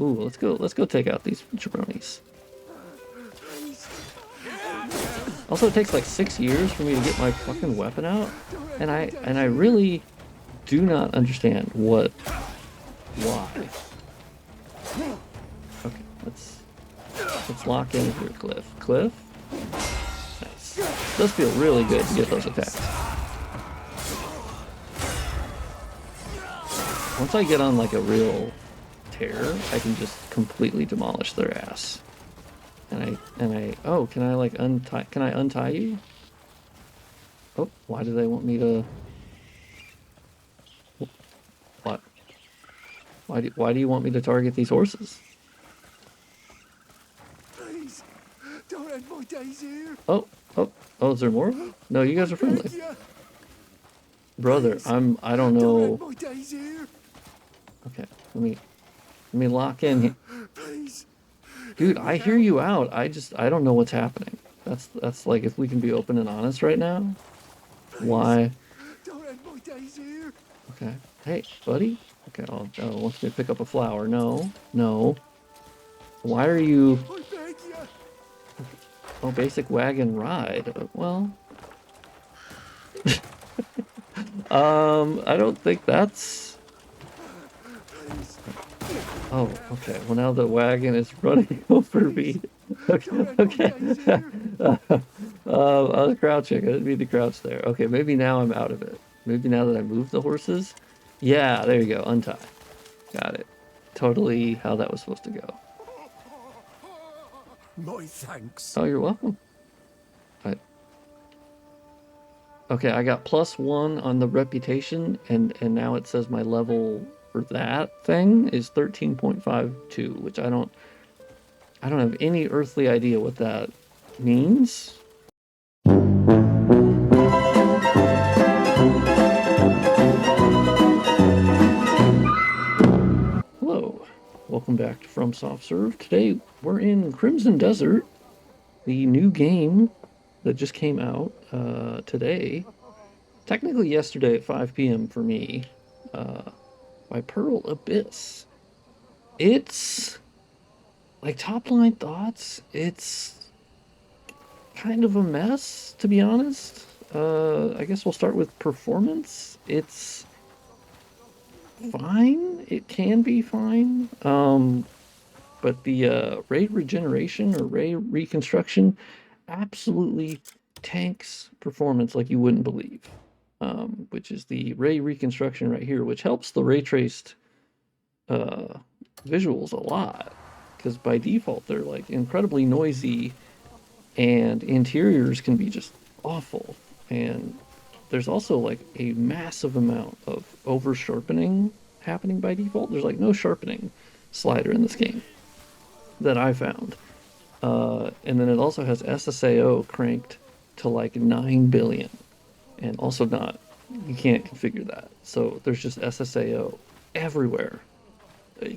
Ooh, let's go take out these jabronis. Also, it takes like 6 years for me to get my fucking weapon out, and I really do not understand why. Okay, let's lock in here, Cliff. Cliff? Nice. It does feel really good to get those attacks. Once I get on like a real tear, I can just completely demolish their ass. Oh, can I like untie you? Oh, why do they want me to? What? Why do you want me to target these horses? Please, don't end my days here. Oh, oh, is there more of them? No, you guys are friendly. Brother, I don't know. Don't end my days here. Okay, let me lock in here. Please. Dude, I hear you out. I don't know what's happening. That's like, if we can be open and honest right now. Why? Don't end my days here. Okay. Hey, buddy. Okay, oh, wants me to pick up a flower. No, no. Why are you? I beg you. Oh, basic wagon ride. Well, I don't think that's. Oh, okay. Well, now the wagon is running over me. Okay, okay. I was crouching. I didn't mean to crouch there. Okay, maybe now I'm out of it. Maybe now that I moved the horses. Yeah, there you go. Untie. Got it. Totally how that was supposed to go. My thanks. Oh, you're welcome. Okay, I got +1 on the reputation, and now it says my level for that thing is 13.52, which I don't have any earthly idea what that means. Hello, welcome back to From Soft Serve. Today we're in Crimson Desert, the new game that just came out today. Technically yesterday at 5 p.m. for me, by Pearl Abyss. It's, like, top line thoughts, it's kind of a mess, to be honest. I guess we'll start with performance. It's fine. It can be fine. But the ray regeneration or ray reconstruction absolutely tanks performance like you wouldn't believe. Which is the ray reconstruction right here, which helps the ray traced visuals a lot, because by default they're like incredibly noisy and interiors can be just awful. And there's also like a massive amount of over sharpening happening by default. There's like no sharpening slider in this game that I found. And then it also has SSAO cranked to like 9 billion, and also not, you can't configure that. So there's just SSAO everywhere,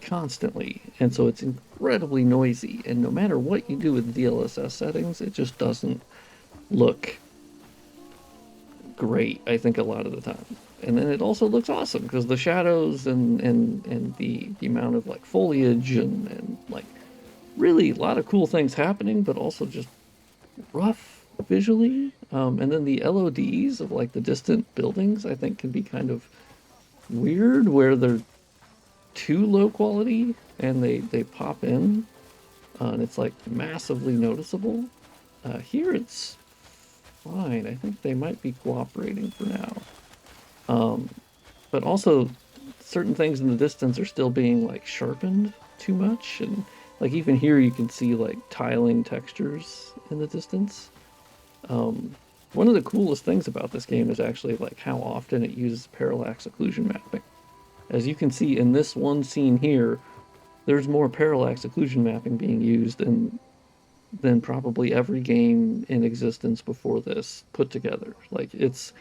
constantly, and so it's incredibly noisy, and no matter what you do with the DLSS settings, it just doesn't look great, I think, a lot of the time. And then it also looks awesome because the shadows and the amount of like foliage and like really a lot of cool things happening, but also just rough visually. And then the LODs of like the distant buildings, I think, can be kind of weird, where they're too low quality and they pop in, and it's like massively noticeable. Here it's fine. I think they might be cooperating for now. But also certain things in the distance are still being like sharpened too much, and like even here you can see like tiling textures in the distance. One of the coolest things about this game is actually like how often it uses parallax occlusion mapping. As you can see in this one scene here, there's more parallax occlusion mapping being used than probably every game in existence before this put together. Like, this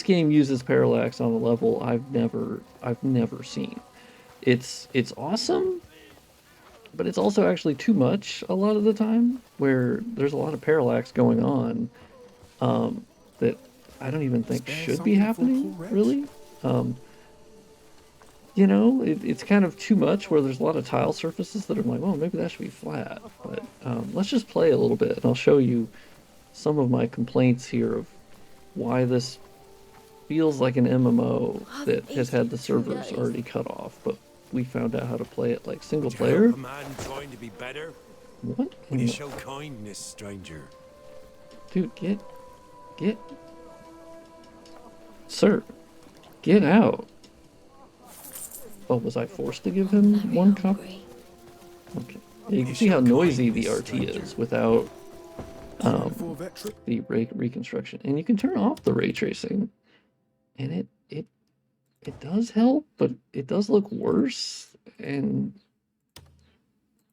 game uses parallax on a level I've never seen. It's awesome, but it's also actually too much a lot of the time, where there's a lot of parallax going on that I don't even think should be happening, really. you know, it's kind of too much where there's a lot of tile surfaces that are like, well, maybe that should be flat. But let's just play a little bit, and I'll show you some of my complaints here of why this feels like an MMO that has had the servers already cut off, but we found out how to play it like single To player. help a man trying to be better, What? will you show kindness, stranger? Dude, get, sir, get out. Oh, was I forced to give him one cup? Okay. Yeah, you can see how noisy the RT is without the reconstruction, and you can turn off the ray tracing, and it does help, but it does look worse. And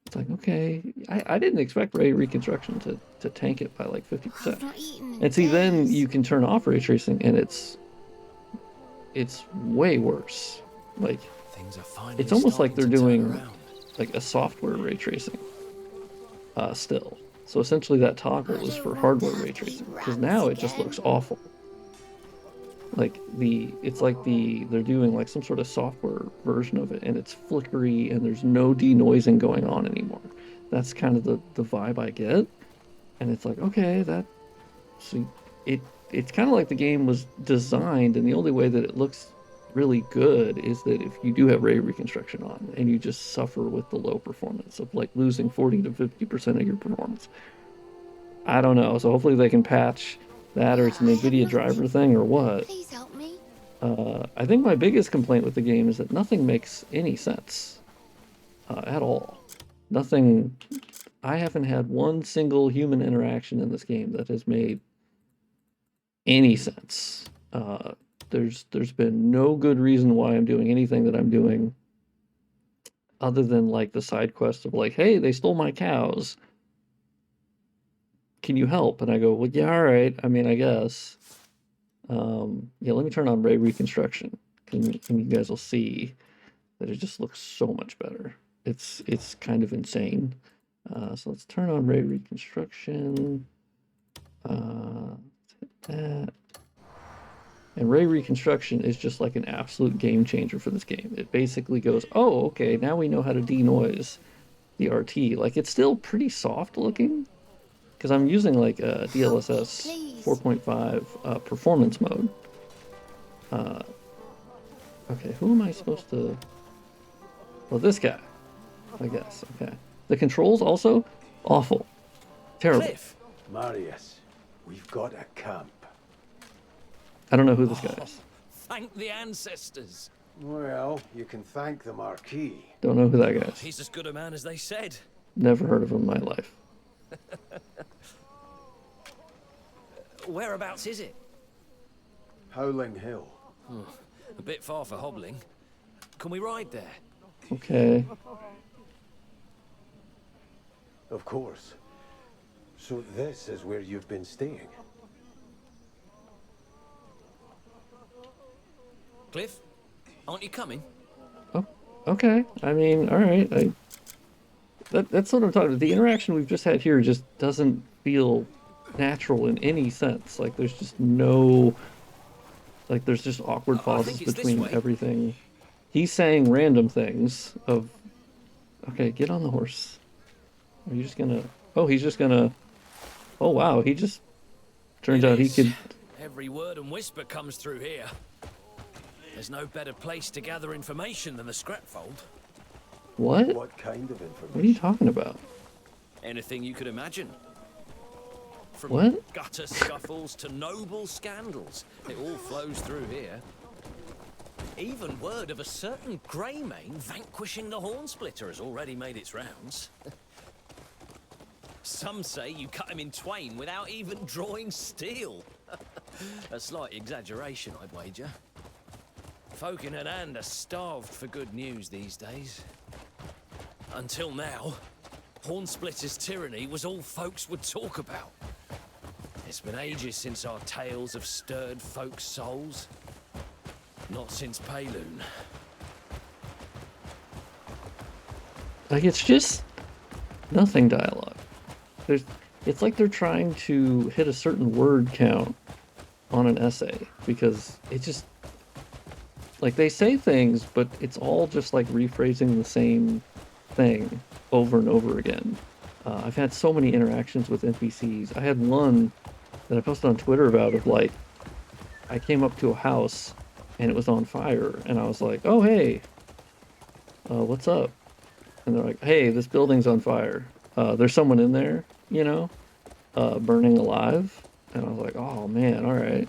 it's like, okay, I didn't expect ray reconstruction to tank it by like 50%. And see, then you can turn off ray tracing, and it's way worse. Like, it's almost like they're doing like a software ray tracing still. So essentially that toggle is for hardware ray tracing, because now it just looks awful. Like they're doing like some sort of software version of it, and it's flickery, and there's no denoising going on anymore. That's kind of the vibe I get. And it's like, okay, it's kind of like the game was designed, and the only way that it looks really good is that if you do have ray reconstruction on, and you just suffer with the low performance of like losing 40 to 50% of your performance. I don't know, so hopefully they can patch that, or it's an NVIDIA driver thing, or what. Please help me. I think my biggest complaint with the game is that nothing makes any sense at all. Nothing. I haven't had one single human interaction in this game that has made any sense. There's been no good reason why I'm doing anything that I'm doing, other than like the side quest of like, hey, they stole my cows. Can you help? And I go, well, yeah, all right. I mean, I guess. Yeah, let me turn on ray reconstruction, and you guys will see that it just looks so much better. It's kind of insane. So let's turn on ray reconstruction. Let's hit that. And ray reconstruction is just like an absolute game changer for this game. It basically goes, oh, okay, now we know how to denoise the RT. Like, it's still pretty soft looking, because I'm using like a DLSS 4.5 performance mode. Okay, who am I supposed to... Well, this guy, I guess. Okay. The controls also awful. Terrible. Cliff. Marius, we've got a camp. I don't know who this guy is. Thank the ancestors. Well, you can thank the Marquis. Don't know who that guy is. He's as good a man as they said. Never heard of him in my life. Whereabouts is it? Howling Hill. A bit far for hobbling. Can we ride there? Okay. Of course. So this is where you've been staying? Cliff, aren't you coming? Oh, okay. I mean, all right. That's what I'm talking about. The interaction we've just had here just doesn't feel natural in any sense. Like, there's just no... Like, there's just awkward pauses between everything. He's saying random things of... Okay, get on the horse. Are you just gonna... Oh, he's just gonna... Oh, wow, he just... Turns out he could... Every word and whisper comes through here. There's no better place to gather information than the scrapfold. What? What kind of information? What are you talking about? Anything you could imagine. From What? gutter scuffles to noble scandals, it all flows through here. Even word of a certain Greymane vanquishing the Hornsplitter has already made its rounds. Some say you cut him in twain without even drawing steel. A slight exaggeration, I'd wager. Folk in Anand are starved for good news these days. Until now, Hornsplitter's tyranny was all folks would talk about. It's been ages since our tales have stirred folks' souls. Not since Payloon. Like, it's just nothing dialogue. It's like they're trying to hit a certain word count on an essay, because like they say things, but it's all just like rephrasing the same thing over and over again. I've had so many interactions with NPCs. I had one that I posted on Twitter about of like, I came up to a house and it was on fire, and I was like, "Oh hey, what's up?" And they're like, "Hey, this building's on fire. There's someone in there, you know, burning alive." And I was like, "Oh man, all right."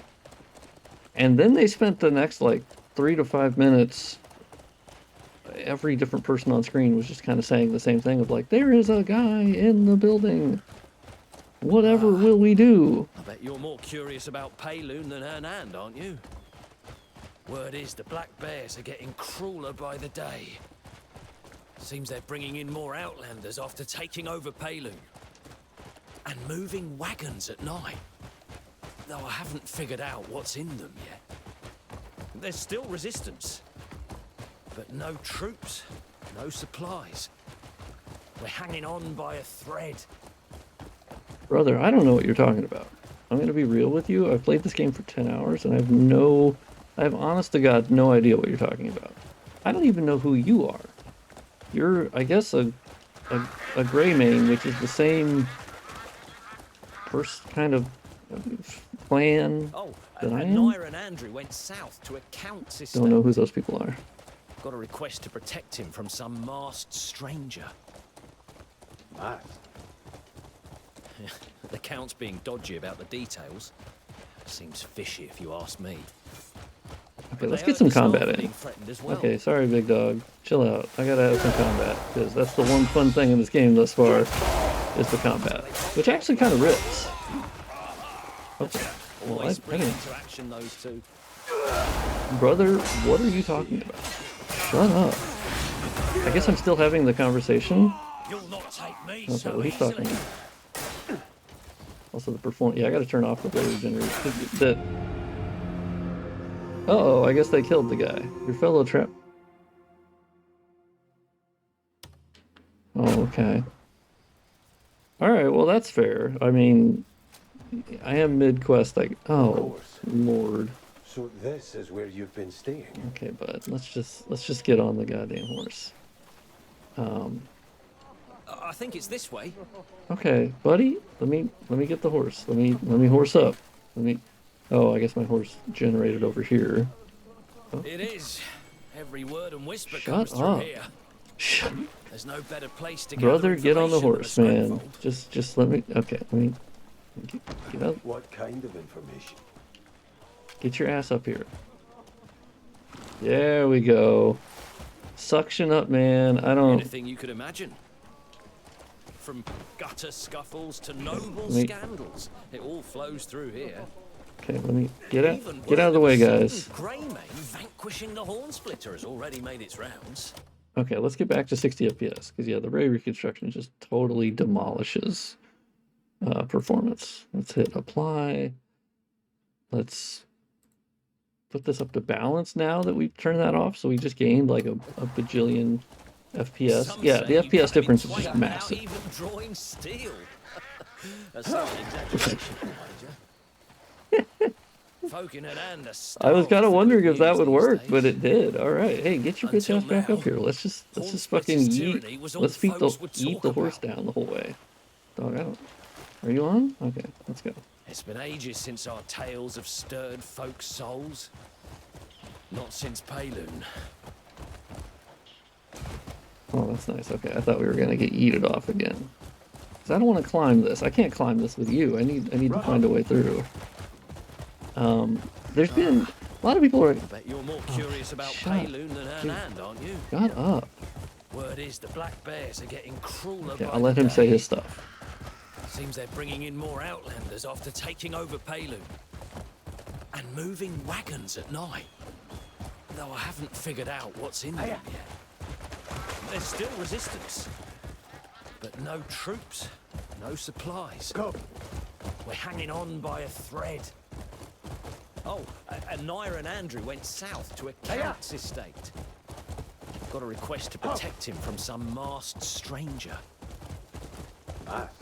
And then they spent the next like 3 to 5 minutes. Every different person on screen was just kind of saying the same thing of like, "There is a guy in the building. Whatever will we do?" I bet you're more curious about Payloon than Hernand, aren't you? Word is the Black Bears are getting crueler by the day. Seems they're bringing in more Outlanders after taking over Payloon. And moving wagons at night. Though I haven't figured out what's in them yet. There's still resistance. But no troops, no supplies. We're hanging on by a thread. Brother, I don't know what you're talking about. I'm gonna be real with you. I've played this game for 10 hours and I have honest to God no idea what you're talking about. I don't even know who you are. You're, I guess, a Greymane, which is the same first kind of clan Oh, that I and am. Naira and Andrew went south to a count's estate. Don't know who those people are. Got a request to protect him from some masked stranger. Masked? The Count's being dodgy about the details. Seems fishy if you ask me. Okay, let's They get heard some the staff combat are in. being threatened as well. Okay, sorry, big dog. Chill out. I gotta have some combat, because that's the one fun thing in this game thus far, is the combat, which actually kind of rips. Okay, well, I Always bring didn't. into action those two. Brother, what are you talking about? Shut up. I guess I'm still having the conversation. You'll not take me Okay, so well, he's easily. talking. Also, the perform. Yeah, I gotta turn off the blade regeneration. Uh-oh, I guess they killed the guy. Your fellow trap. Oh, okay. Alright, well, that's fair. I mean, I am mid-quest, like, oh, course. Lord. So this is where you've been staying. Okay, bud, let's just get on the goddamn horse. I think it's this way. Okay, buddy, let me get the horse. Let me horse up. Oh, I guess my horse generated over here. It is. Every word and whisper Shut comes through up. here. Shut. There's no better place to Brother, gather get on the horse, information than man. a scrape Just let me. Okay, let me get up. What kind of information? Get your ass up here. There we go. Suction up, man. I vault. don't. Anything you could imagine. From gutter scuffles to noble me- scandals, it all flows through here. Okay, let me get out. Even Get out of the way, guys. Greymane vanquishing the Horn Splitter has already made its rounds. Okay, let's get back to 60 FPS because yeah, the ray reconstruction just totally demolishes performance. Let's hit apply. Let's put this up to balance now that we've turned that off. So we just gained like a bajillion FPS. Some Yeah, say the you FPS can difference is Twain just without massive. even drawing steel. A slight exaggeration, Major. Folk in Hernand are I was kind starved of for wondering good if that news would these work, days. but it did. All right, hey, get your bitch Until ass back now, up here. Let's just Horn fucking Splitter's tyranny was all let's feed the folks would eat talk the horse about. down the whole way. Dog, I don't. Are you on? Okay, let's go. It's been ages since our tales have stirred folks' souls. Not since Payloon. Oh, that's nice. Okay, I thought we were gonna get yeeted off again. Cause I don't want to climb this. I can't climb this with you. I need to find a way through. There's been a lot of people are. Bet you're more curious about shut Payloon than Hernand, aren't you? Shut up. Word is the Black Bears are getting crueler Okay, by I'll let the him say day. his stuff. Seems they're bringing in more Outlanders after taking over Payloon. And moving wagons at night. Though I haven't figured out what's in them yet. There's still resistance. But no troops, no supplies. Come. We're hanging on by a thread. Oh, and Naira and Andrew went south to a count's estate. Got a request to protect him from some masked stranger. Masked?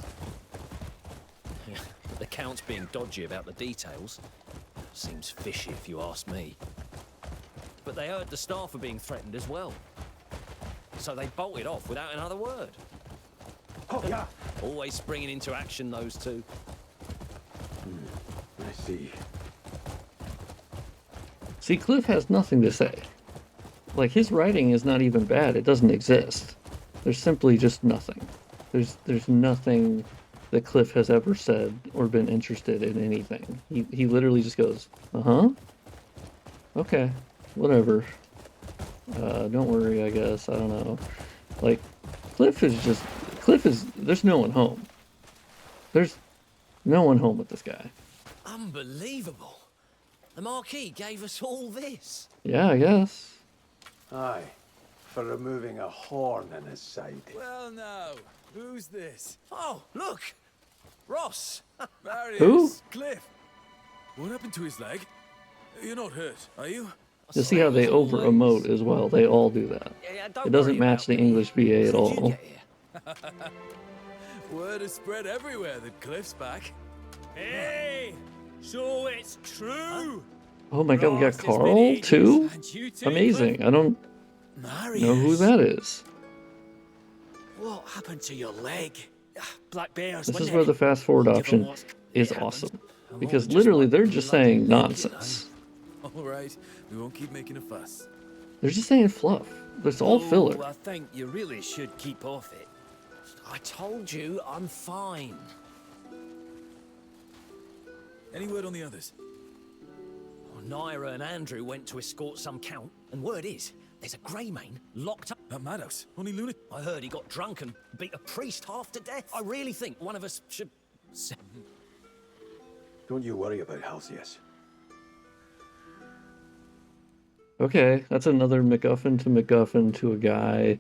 The Count's being dodgy about the details. Seems fishy if you ask me. but they heard the staff were being threatened as well. So they bolted off without another word. Oh, yeah. Always springing into action, those two. I see. See, Cliff has nothing to say. Like, his writing is not even bad. It doesn't exist. There's simply just nothing. There's nothing that Cliff has ever said or been interested in anything. He literally just goes, uh-huh. Okay, whatever. Don't worry, I guess. I don't know. Like, there's no one home. There's no one home with this guy. Unbelievable. The Marquis gave us all this. Yeah, I guess. Aye, for removing a horn in his side. Well, now, who's this? Oh, look! Ross! There he Who? is, Cliff. What happened to his leg? You're not hurt, are you? You see how they over-emote as well. They all do that. Yeah, don't It doesn't worry match about the me. English VA at How'd you all. get here? Word has spread everywhere that Cliff's back. Hey, so it's true. Oh my god, we got Ross, it's been Carl ages. too? And you too, Amazing. I don't know who that is. What happened to your leg? Black bears. This is wasn't where it? the fast forward Given option what's is happened, awesome. I'm Because just literally like they're just bloody saying naked, nonsense. All right, we won't keep making a fuss. They're just saying fluff. It's all filler. Oh, I think you really should keep off it. I told you I'm fine. Any word on the others? Well, Naira and Andrew went to escort some count, and word is, there's a Greymane locked up. That madhouse. Only lunatic. I heard he got drunk and beat a priest half to death. I really think one of us should... Don't you worry about Halcyas. Okay, that's another MacGuffin to a guy.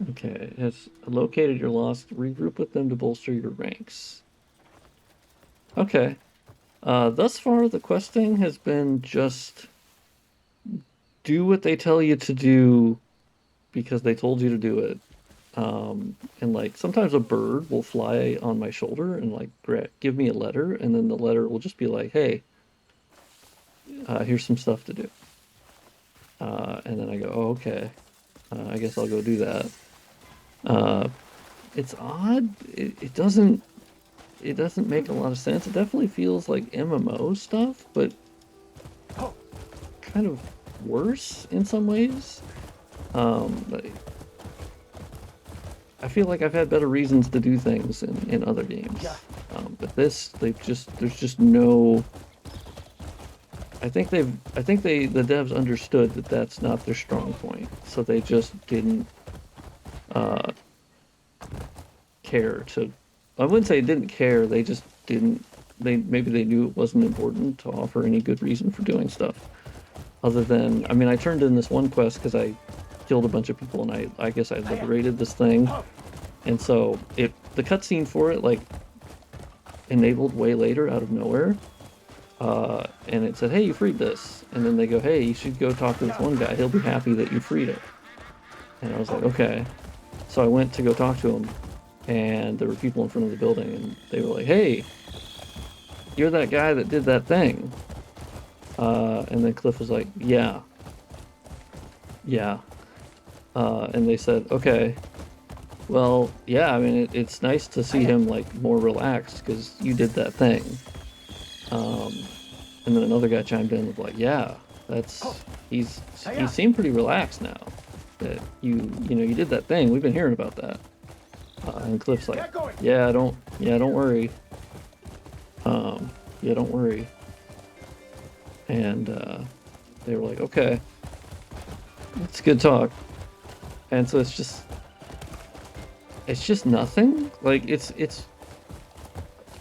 Okay, has located your lost. Regroup with them to bolster your ranks. Okay. Thus far, the questing has been just do what they tell you to do because they told you to do it. And like sometimes a bird will fly on my shoulder and like give me a letter, and then the letter will just be like, "Hey, here's some stuff to do." And then I go, "Oh, okay. I guess I'll go do that." It's odd. It doesn't make a lot of sense. It definitely feels like MMO stuff, but kind of worse in some ways. But I feel like I've had better reasons to do things in other games. But this, there's just no. I think the devs understood that that's not their strong point, so they just didn't care to. I wouldn't say didn't care. They just didn't. Maybe they knew it wasn't important to offer any good reason for doing stuff, other than I turned in this one quest because I killed a bunch of people and I guess I liberated this thing, and so the cutscene for it like enabled way later out of nowhere. And it said, "Hey, you freed this," and then they go, "Hey, you should go talk to this one guy. He'll be happy that you freed it." And I was like, "Okay." So I went to go talk to him, and there were people in front of the building, and they were like, "Hey, you're that guy that did that thing." And then Cliff was like, "Yeah." And they said, "Okay, well, yeah. It's nice to see him like more relaxed because you did that thing." And then another guy chimed in with like, "Yeah, he seemed pretty relaxed now that you did that thing. We've been hearing about that." And Cliff's like, "Yeah, don't worry. Yeah, don't worry." And they were like, "Okay, it's good talk." And so it's just nothing. Like it's.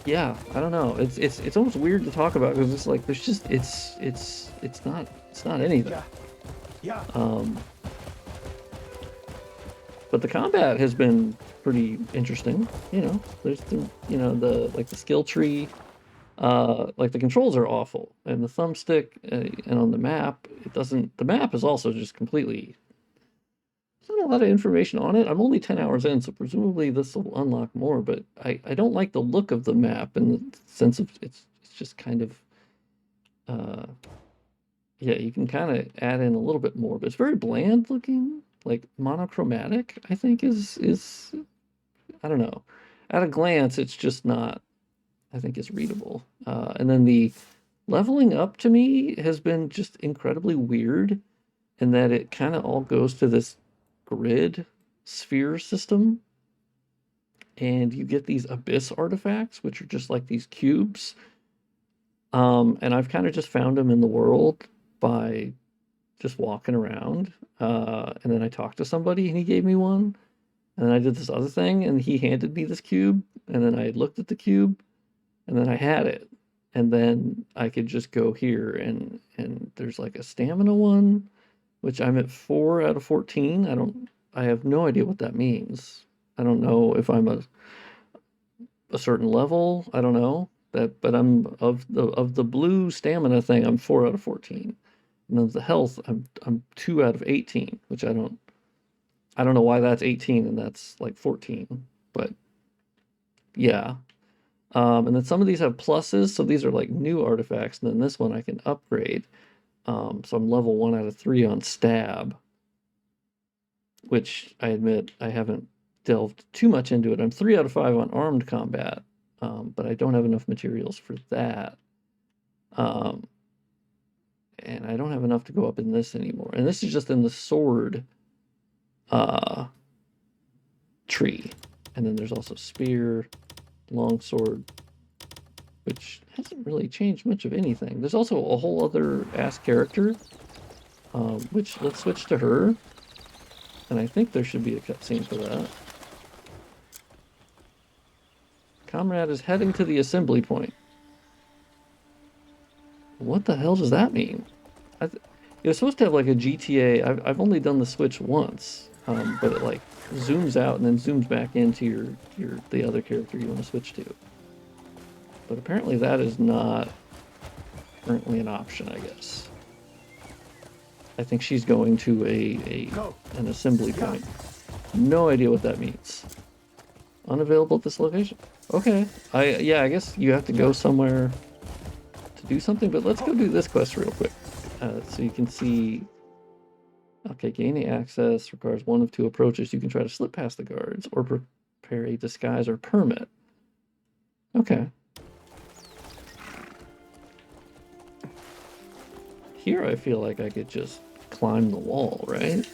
Yeah, I don't know. It's almost weird to talk about because it's like there's just it's not anything. But the combat has been pretty interesting. There's the skill tree. Like the controls are awful, and the thumbstick and on the map it doesn't. The map is also just completely. There's not a lot of information on it. I'm only 10 hours in, so presumably this will unlock more, but I don't like the look of the map in the sense of it's just kind of yeah, you can kind of add in a little bit more, but it's very bland looking, like monochromatic, I think is I don't know. At a glance, it's just not, I think it's readable. And then the leveling up to me has been just incredibly weird in that it kind of all goes to this grid sphere system, and you get these abyss artifacts, which are just like these cubes. And I've kind of just found them in the world by just walking around. And then I talked to somebody and he gave me one. And then I did this other thing and he handed me this cube. And then I looked at the cube and then I had it. And then I could just go here and there's like a stamina one, which I'm at 4 out of 14. I have no idea what that means. I don't know if I'm a certain level. I don't know that, but I'm of the blue stamina thing. I'm 4 out of 14, and of the health, I'm 2 out of 18, which I don't know why that's 18 and that's like 14, but yeah. And then some of these have pluses, so these are like new artifacts, and then this one I can upgrade. So I'm level 1 out of 3 on stab, which I admit I haven't delved too much into it. I'm 3 out of 5 on armed combat, but I don't have enough materials for that. And I don't have enough to go up in this anymore. And this is just in the sword tree. And then there's also spear, longsword, which hasn't really changed much of anything. There's also a whole other ass character, which let's switch to her. And I think there should be a cutscene for that. Comrade is heading to the assembly point. What the hell does that mean? It was supposed to have like a GTA. I've only done the switch once, but it like zooms out and then zooms back into the other character you want to switch to. But apparently that is not currently an option, I guess. I think she's going to an assembly point. No idea what that means. Unavailable at this location. Okay. I guess you have to go somewhere to do something, but let's go do this quest real quick. So you can see, okay, gaining access requires 1 of 2 approaches. You can try to slip past the guards or prepare a disguise or permit. Okay. Here I feel like I could just climb the wall, right?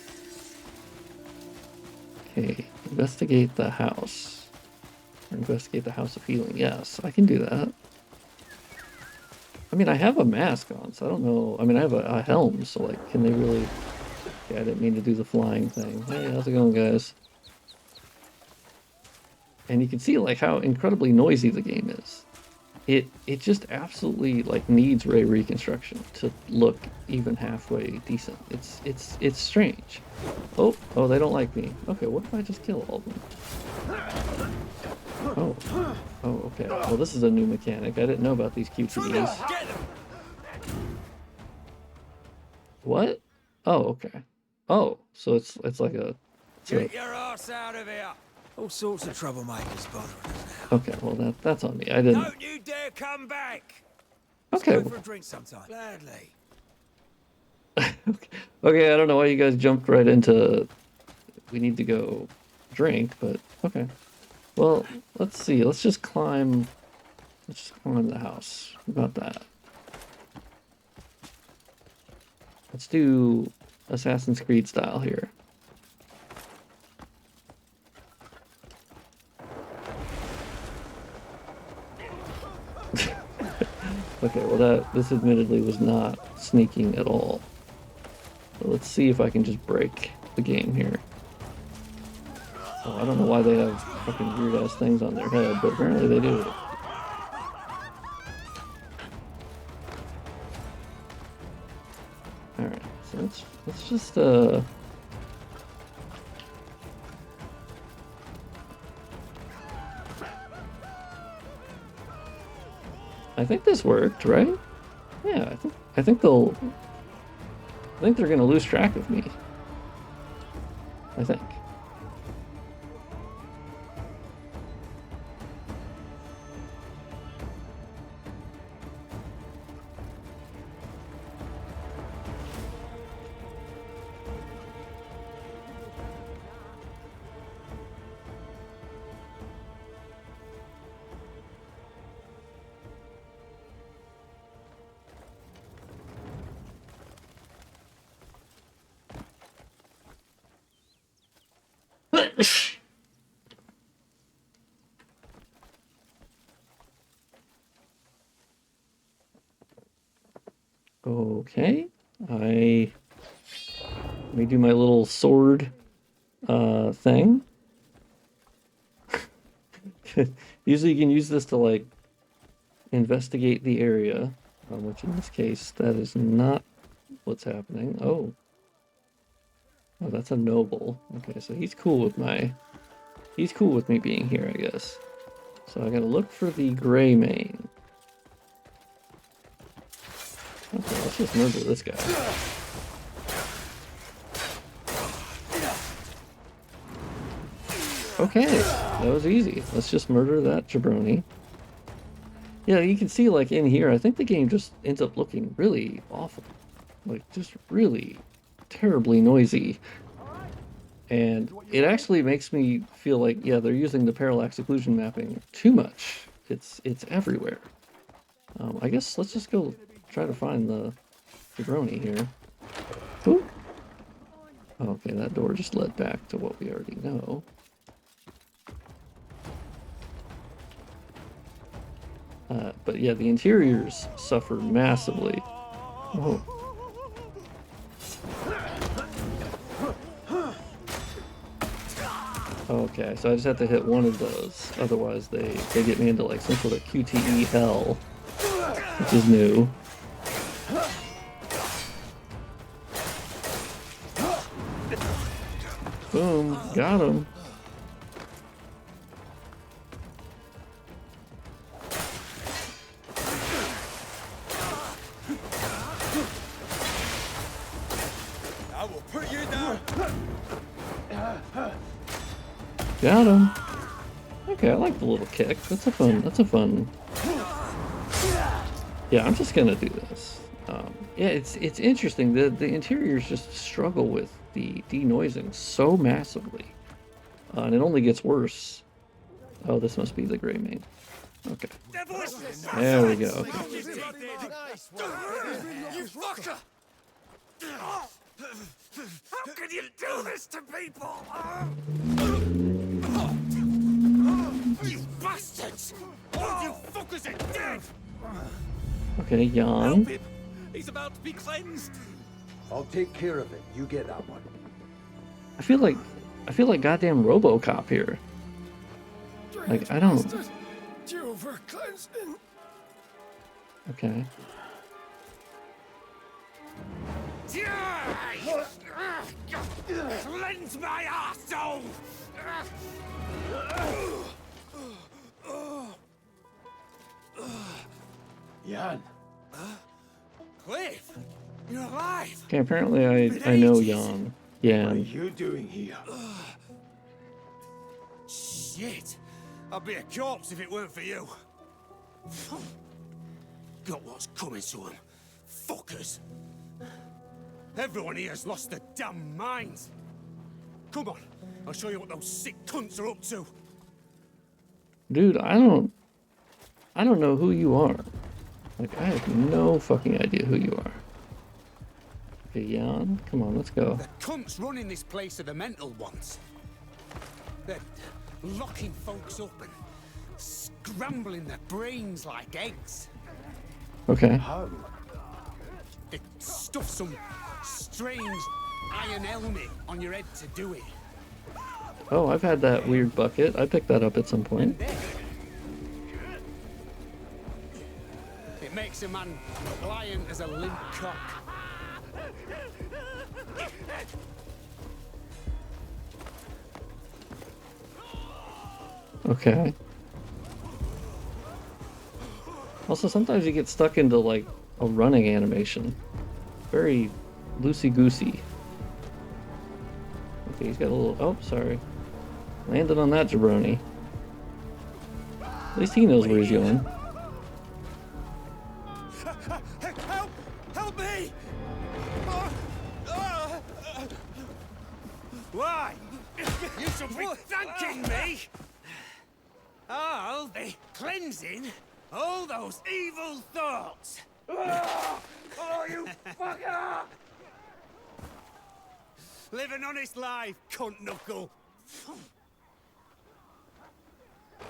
Okay, investigate the house. Or investigate the House of Healing. Yes, I can do that. I mean, I have a mask on, so I don't know. I mean, I have a helm, so like, can they really... Okay, I didn't mean to do the flying thing. Hey, how's it going, guys? And you can see like how incredibly noisy the game is. It just absolutely like needs ray reconstruction to look even halfway decent. It's strange. Oh, they don't like me. Okay, what if I just kill all of them? Oh, okay. Well, this is a new mechanic. I didn't know about these QTEs. What? Oh, okay. Oh, so it's like a... Get your ass out of here! All sorts of troublemakers bothering us Okay, well that's on me. I didn't... Don't you dare come back! Okay. now. For a drink sometime. Gladly. Okay, I don't know why you guys jumped right into... We need to go drink, but okay. Well, let's see. Let's just climb the house. How about that? Let's do Assassin's Creed style here. Okay, well this admittedly was not sneaking at all. So let's see if I can just break the game here. Oh, I don't know why they have fucking weird ass things on their head, but apparently they do. Alright, so let's just I think this worked, right? Yeah, I think they're gonna lose track of me. I think. Okay, let me do my little sword thing. Usually you can use this to like investigate the area, which in this case that is not what's happening. Oh, that's a noble. Okay, so he's cool with me being here, I guess. So I gotta look for the gray mane. Okay, let's just murder this guy. Okay, that was easy. Let's just murder that jabroni. Yeah, you can see like in here, I think the game just ends up looking really awful. Like just really terribly noisy. And it actually makes me feel like, yeah, they're using the parallax occlusion mapping too much. It's everywhere. I guess let's just go try to find the jabroni here. Ooh. Okay, that door just led back to what we already know. But yeah, the interiors suffer massively. Oh. Okay, so I just have to hit one of those. Otherwise, they get me into like some sort of QTE hell, which is new. Boom, got him. I will put you down. Got him. Okay, I like the little kick. That's a fun. Yeah, I'm just gonna do this. Yeah, it's interesting. The interiors just struggle with the denoising so massively. And it only gets worse. Oh, this must be the gray mane. Okay. There we go. Okay. You fucker! How can you do this to people? You bastards! All you fuckers are dead! Okay, Help Jan. him. He's about to be cleansed. I'll take care of it. You get that one. I feel like goddamn RoboCop here. Like I don't. Due for cleansing. Okay. Cleanse my arsehole! Jan. Cliff, you're alive! Okay, apparently I know Jan. What are Jan. you doing here? Shit! I'd be a corpse if it weren't for you. Got what's coming to them. Fuckers. Everyone here's lost their damn minds. Come on, I'll show you what those sick cunts are up to. Dude, I don't know who you are. Like, I have no fucking idea who you are. Okay, Jan, come on, let's go. The cunts running this place are the mental ones. They're locking folks up and scrambling their brains like eggs. Okay. How? They stuff some strange iron helmet on your head to do it. Oh, I've had that weird bucket. I picked that up at some point. Then it makes a man pliant as a limp cock. Okay. Also, sometimes you get stuck into like a running animation. Very loosey-goosey. Okay, he's got a little... Oh, sorry. Landed on that jabroni. At least he knows where he's going. Help! Help me! Why? You should be thanking me! I'll be cleansing all those evil thoughts! Oh, you fucker! Live an honest life, cunt knuckle!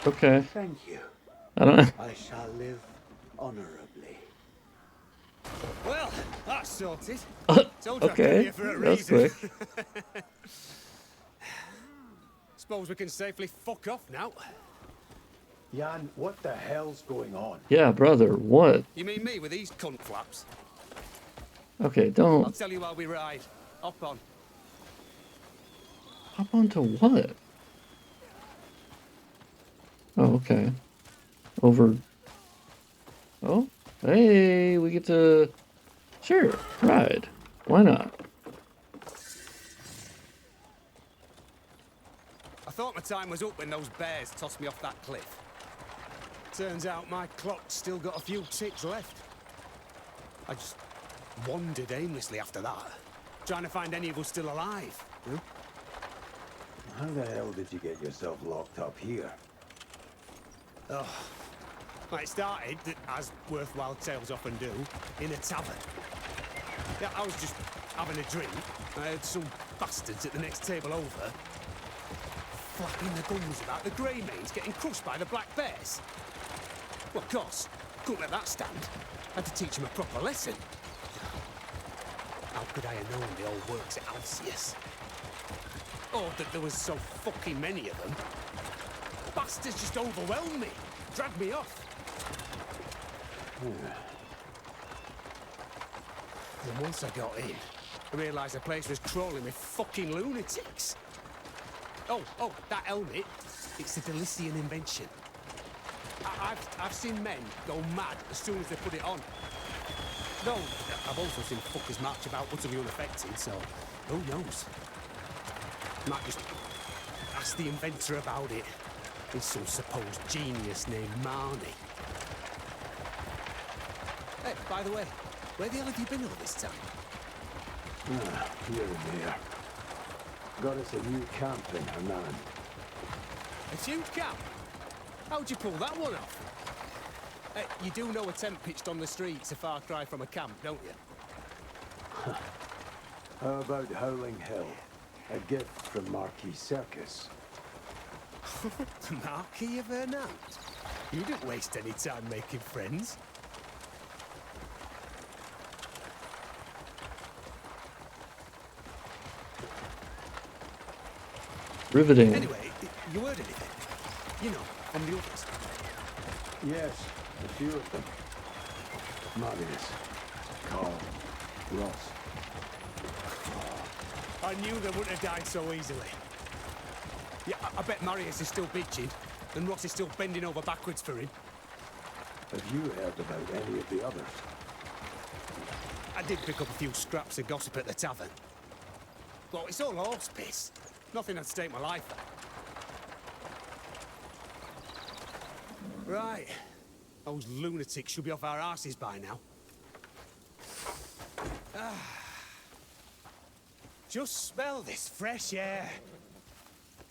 Okay. Thank you. I don't know. I shall live honorably. Well, that's sorted. Told you I came Okay. here for a That's reason. quick. Suppose we can safely fuck off now. Jan, what the hell's going on? Yeah, brother. What? You mean me with these cunt flaps? Okay, I'll don't tell you while we ride. Hop on. hop onto what? Oh, okay. Over. Oh, hey, we get to. Sure, ride. Why not? I thought my time was up when those bears tossed me off that cliff. Turns out my clock's still got a few ticks left. I just wandered aimlessly after that, trying to find any of us still alive. You know? How the hell did you get yourself locked up here? Oh. Well, it started, as worthwhile tales often do, in a tavern. Yeah, I was just having a drink. I heard some bastards at the next table over flapping the gums about the grey mains getting crushed by the black bears. Well, of course, couldn't let that stand. Had to teach them a proper lesson. How could I have known the old works at Alcius? Or that there was so fucking many of them. Bastards just overwhelmed me, dragged me off. And once I got in, I realised the place was crawling with fucking lunatics. Oh, that helmet, it's a Delician invention. I've seen men go mad as soon as they put it on. No, I've also seen fuckers march about utterly unaffected, so who knows? Might just ask the inventor about it. It's some supposed genius named Marnie. Hey, by the way, where the hell have you been all this time? Here and there. Got us a new camp in Hernan. A huge camp? How'd you pull that one off? You do know a tent pitched on the street's a far cry from a camp, don't you? How about Howling Hill? A gift from Marquis Circus. The Marquis of Hernan? You didn't waste any time making friends. Riveting. Anyway, you heard anything? You know, from the others. Yes, a few of them. Marius, Carl, Ross. I knew they wouldn't have died so easily. Yeah, I bet Marius is still bitching, and Ross is still bending over backwards for him. Have you heard about any of the others? I did pick up a few scraps of gossip at the tavern. Well, it's all horse piss. Nothing I'd stake my life at. Right. Those lunatics should be off our asses by now. Just smell this fresh air.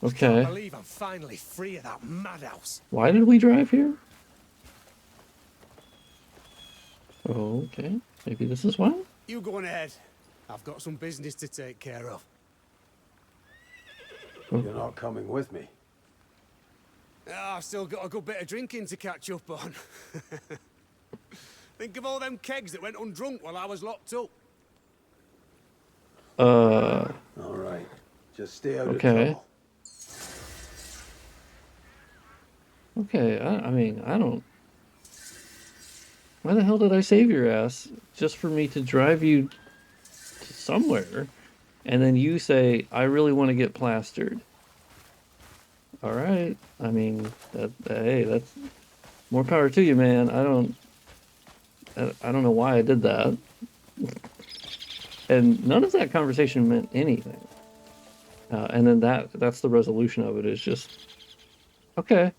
I Okay. believe I'm finally free of that madhouse. Why did we drive here? Oh, okay. Maybe this is why? You go on ahead. I've got some business to take care of. You're not coming with me. I've still got a good bit of drinking to catch up on. Think of all them kegs that went undrunk while I was locked up. All right. Just stay out Okay. of trouble. Okay, I mean, I don't... Why the hell did I save your ass? Just for me to drive you to somewhere, and then you say, I really want to get plastered. Alright, I mean, hey, that's... More power to you, man. I don't know why I did that. And none of that conversation meant anything. And then that's the resolution of it, is just... Okay.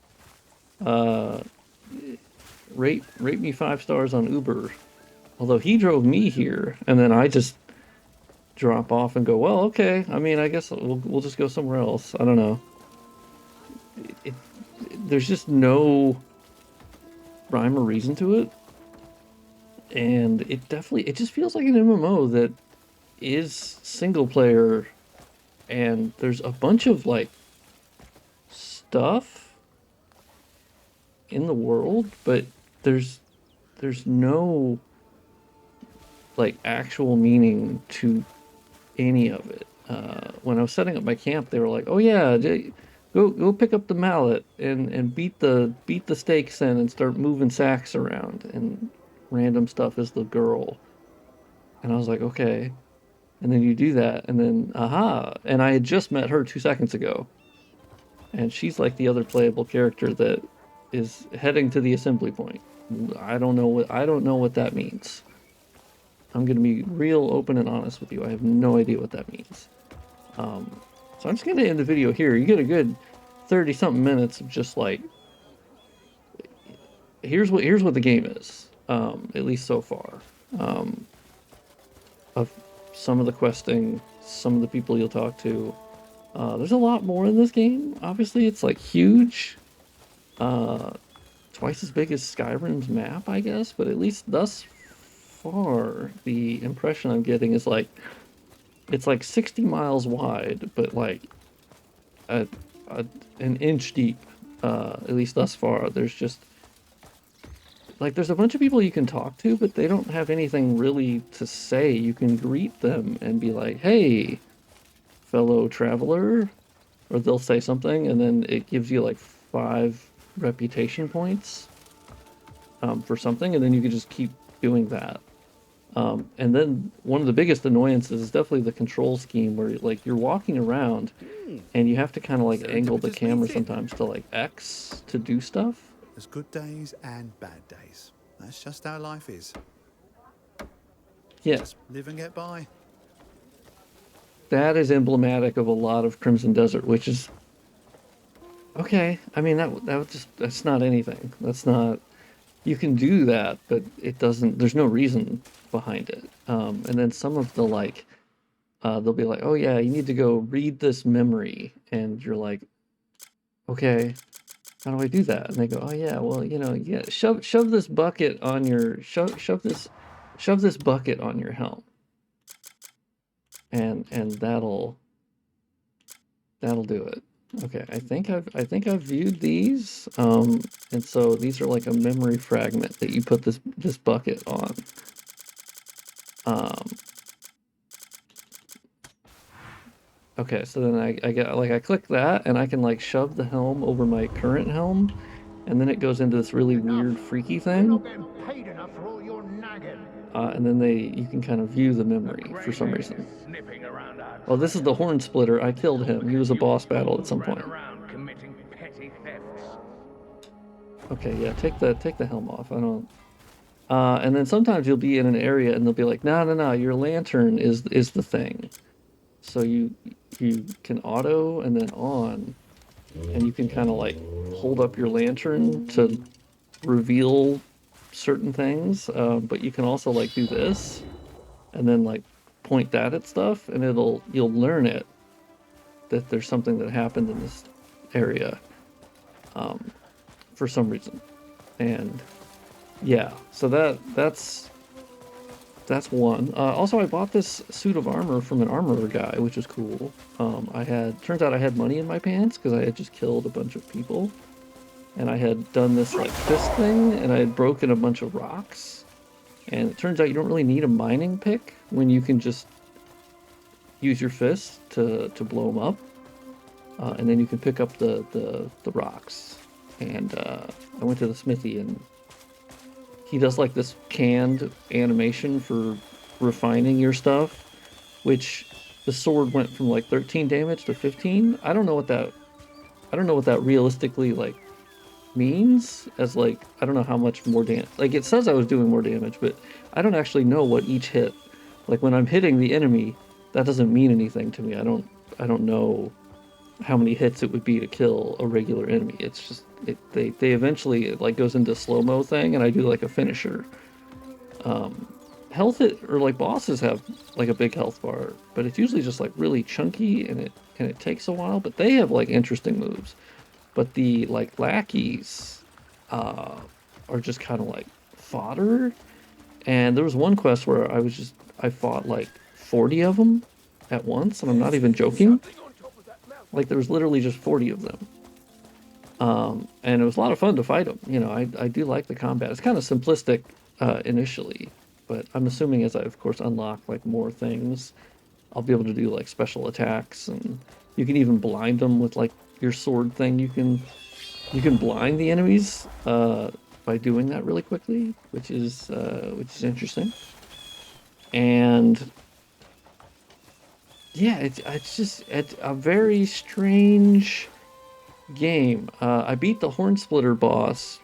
Rate me 5 stars on Uber. Although he drove me here, and then I just drop off and go, well, okay. I mean, I guess we'll just go somewhere else. I don't know. There's just no rhyme or reason to it, and it just feels like an MMO that is single player, and there's a bunch of like stuff in the world, but there's no like actual meaning to any of it. When I was setting up my camp, they were like, "Oh yeah, go pick up the mallet and beat the stakes in and start moving sacks around and random stuff is the girl." And I was like, "Okay." And then you do that, and then aha! And I had just met her 2 seconds ago, and she's like the other playable character that is heading to the assembly point. I don't know what that means. I'm gonna be real open and honest with you. I have no idea what that means. So I'm just gonna end the video here. You get a good 30-something minutes of just like, here's what the game is. At least so far. Of some of the questing, some of the people you'll talk to. There's a lot more in this game. Obviously, it's like huge. Twice as big as Skyrim's map, I guess. But at least thus far, the impression I'm getting is like, it's like 60 miles wide, but like an inch deep. At least thus far. There's just like, there's a bunch of people you can talk to, but they don't have anything really to say. You can greet them and be like, "Hey, fellow traveler," or they'll say something, and then it gives you like 5 reputation points for something, and then you can just keep doing that. And then one of the biggest annoyances is definitely the control scheme, where like you're walking around and you have to kind of like angle the camera sometimes to like X to do stuff. There's good days and bad days. That's just how life is. Yeah. Just live and get by. That is emblematic of a lot of Crimson Desert, which is okay. I mean, that's not anything. That's not, you can do that, but it doesn't, there's no reason behind it. And then some of the like, they'll be like, "Oh yeah, you need to go read this memory," and you're like, "Okay, how do I do that?" And they go, "Oh yeah, well, yeah, shove this bucket on your shove this bucket on your helm, and that'll do it." Okay, I think I've viewed these, and so these are like a memory fragment that you put this bucket on. Okay, so then I get like, I click that and I can like shove the helm over my current helm, and then it goes into this really weird freaky thing. And then you can kind of view the memory for some reason. Oh, this is the horn splitter. I killed him. He was a boss battle at some point. Okay, yeah, take the helm off. I don't. And then sometimes you'll be in an area and they'll be like, no, your lantern is the thing. So you can auto and then on, and you can kind of like hold up your lantern to reveal certain things, but you can also like do this and then like point that at stuff, and you'll learn it that there's something that happened in this area for some reason. And yeah, so that's one. Also, I bought this suit of armor from an armorer guy, which is cool. Turns out I had money in my pants because I had just killed a bunch of people. And I had done this like fist thing, and I had broken a bunch of rocks. And it turns out you don't really need a mining pick when you can just use your fist to blow them up. And then you can pick up the rocks. And I went to the smithy, and he does like this canned animation for refining your stuff, which the sword went from like 13 damage to 15. I don't know what that realistically like means, as like, I don't know how much more damage, like it says I was doing more damage, but I don't actually know what each hit, like when I'm hitting the enemy, that doesn't mean anything to me. I don't know how many hits it would be to kill a regular enemy. It's just they eventually, it like goes into slow-mo thing, and I do like a finisher. Health or like bosses have like a big health bar, but it's usually just like really chunky, and it takes a while, but they have like interesting moves. But the like lackeys are just kind of like fodder. And there was one quest where I fought like 40 of them at once, and I'm not even joking. Like there was literally just 40 of them. And it was a lot of fun to fight them. You know, I do like the combat. It's kind of simplistic initially, but I'm assuming as I, of course, unlock like more things, I'll be able to do like special attacks, and you can even blind them with like your sword thing. You can blind the enemies by doing that really quickly, which is interesting. And yeah, it's a very strange game. I beat the Horn Splitter boss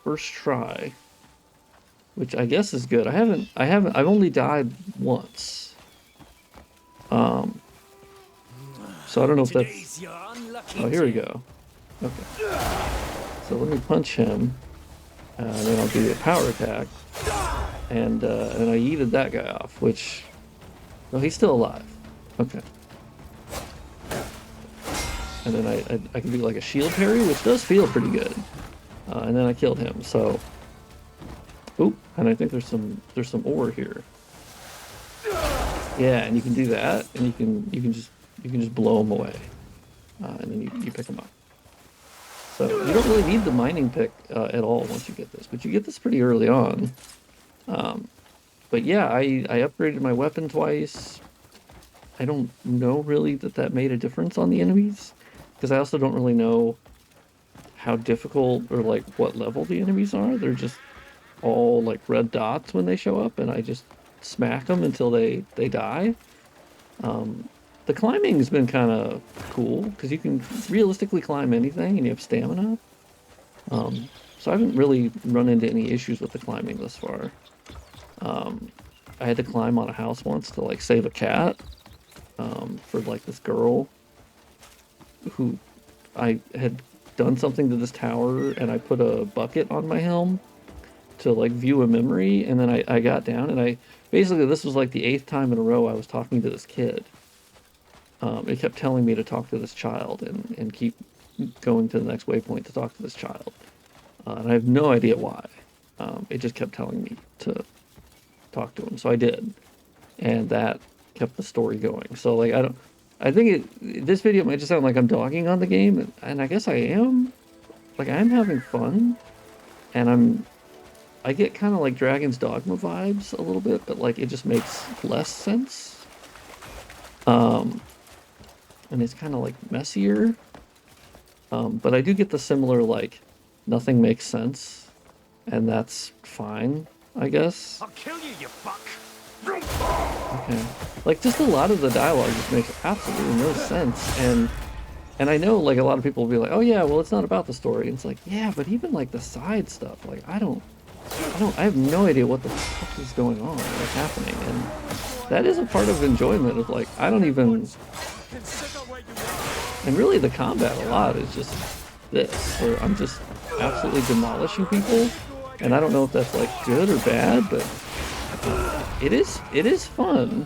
first try, which I guess is good. I've only died once. So I don't know if that's... Today's your unlucky Oh, here we day. go. Okay. So let me punch him, and then I'll do a power attack, and I yeeted that guy off, which... Well, he's still alive. Okay. And then I can do like a shield parry, which does feel pretty good. And then I killed him, so... Oop, and I think there's some ore here. Yeah, and you can do that, and you can just blow them away. And then you pick them up. So you don't really need the mining pick at all once you get this, but you get this pretty early on. But yeah, I upgraded my weapon twice. I don't know really that made a difference on the enemies, because I also don't really know how difficult or like what level the enemies are. They're just all like red dots when they show up, and I just smack them until they die. The climbing's been kind of cool because you can realistically climb anything and you have stamina. So I haven't really run into any issues with the climbing thus far. I had to climb on a house once to like save a cat for like this girl who I had done something to this tower, and I put a bucket on my helm to like view a memory, and then I got down, and basically this was like the 8th time in a row I was talking to this kid. It kept telling me to talk to this child and keep going to the next waypoint to talk to this child. And I have no idea why. It just kept telling me to talk to him, so I did. And that kept the story going. So like I think this video might just sound like I'm dogging on the game, and I guess I am. Like, I'm having fun, and I get kind of like Dragon's Dogma vibes a little bit, but like it just makes less sense. And it's kind of like messier. But I do get the similar like nothing makes sense, and that's fine, I guess. I'll kill you, you fuck. Okay. Like just a lot of the dialogue just makes absolutely no sense, and I know like a lot of people will be like, oh yeah, well it's not about the story. And it's like, yeah, but even like the side stuff, like I have no idea what the fuck is going on, what's happening, and that is a part of enjoyment of like, I don't even, and really the combat a lot is just this, where I'm just absolutely demolishing people, and I don't know if that's like good or bad, but it is fun.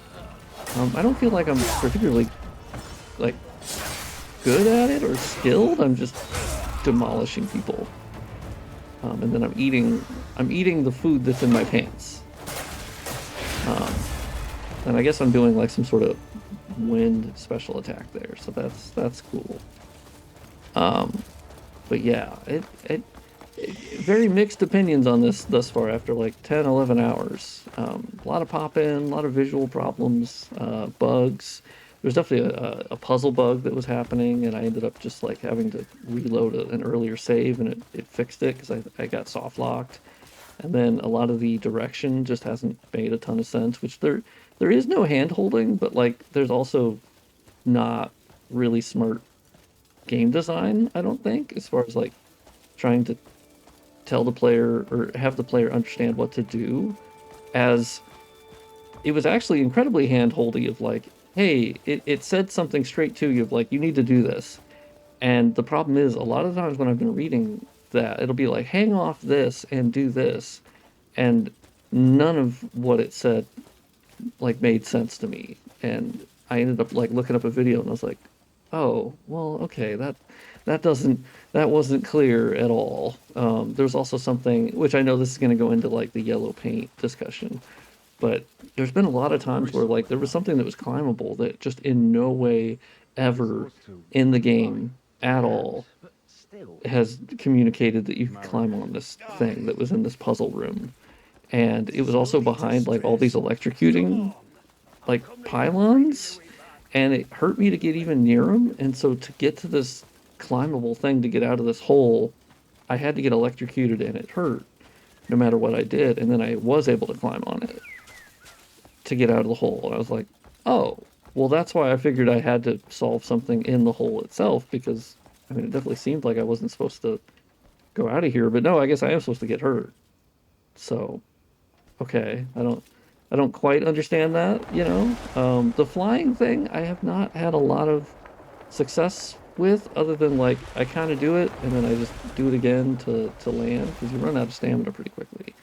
I don't feel like I'm particularly like good at it or skilled. I'm just demolishing people. And then I'm eating the food that's in my pants. And I guess I'm doing like some sort of wind special attack there, so that's cool. But yeah, it very mixed opinions on this thus far after like 10, 11 hours. A lot of pop-in, a lot of visual problems, bugs. There's definitely a puzzle bug that was happening, and I ended up just like having to reload an earlier save, and it fixed it because I got soft locked. And then a lot of the direction just hasn't made a ton of sense, which there is no hand holding, but like there's also not really smart game design, I don't think, as far as like trying to tell the player or have the player understand what to do, as it was actually incredibly hand-holdy of like, hey, it said something straight to you of like, you need to do this. And the problem is, a lot of times when I've been reading that, it'll be like, hang off this and do this. And none of what it said like made sense to me. And I ended up like looking up a video, and I was like, oh, well, okay, that wasn't clear at all. There's also something, which I know this is going to go into like the yellow paint discussion, but there's been a lot of times where like there was something that was climbable that just in no way ever in the game at all has communicated that you can climb on this thing that was in this puzzle room, and it was also behind like all these electrocuting like pylons, and it hurt me to get even near them. And so to get to this climbable thing to get out of this hole, I had to get electrocuted, and it hurt no matter what I did. And then I was able to climb on it to get out of the hole. I was like, oh, well, that's why I figured I had to solve something in the hole itself, because I mean, it definitely seemed like I wasn't supposed to go out of here, but no, I guess I am supposed to get hurt. So, okay, I don't quite understand that, you know. The flying thing, I have not had a lot of success with, other than like I kind of do it and then I just do it again to land, because you run out of stamina pretty quickly.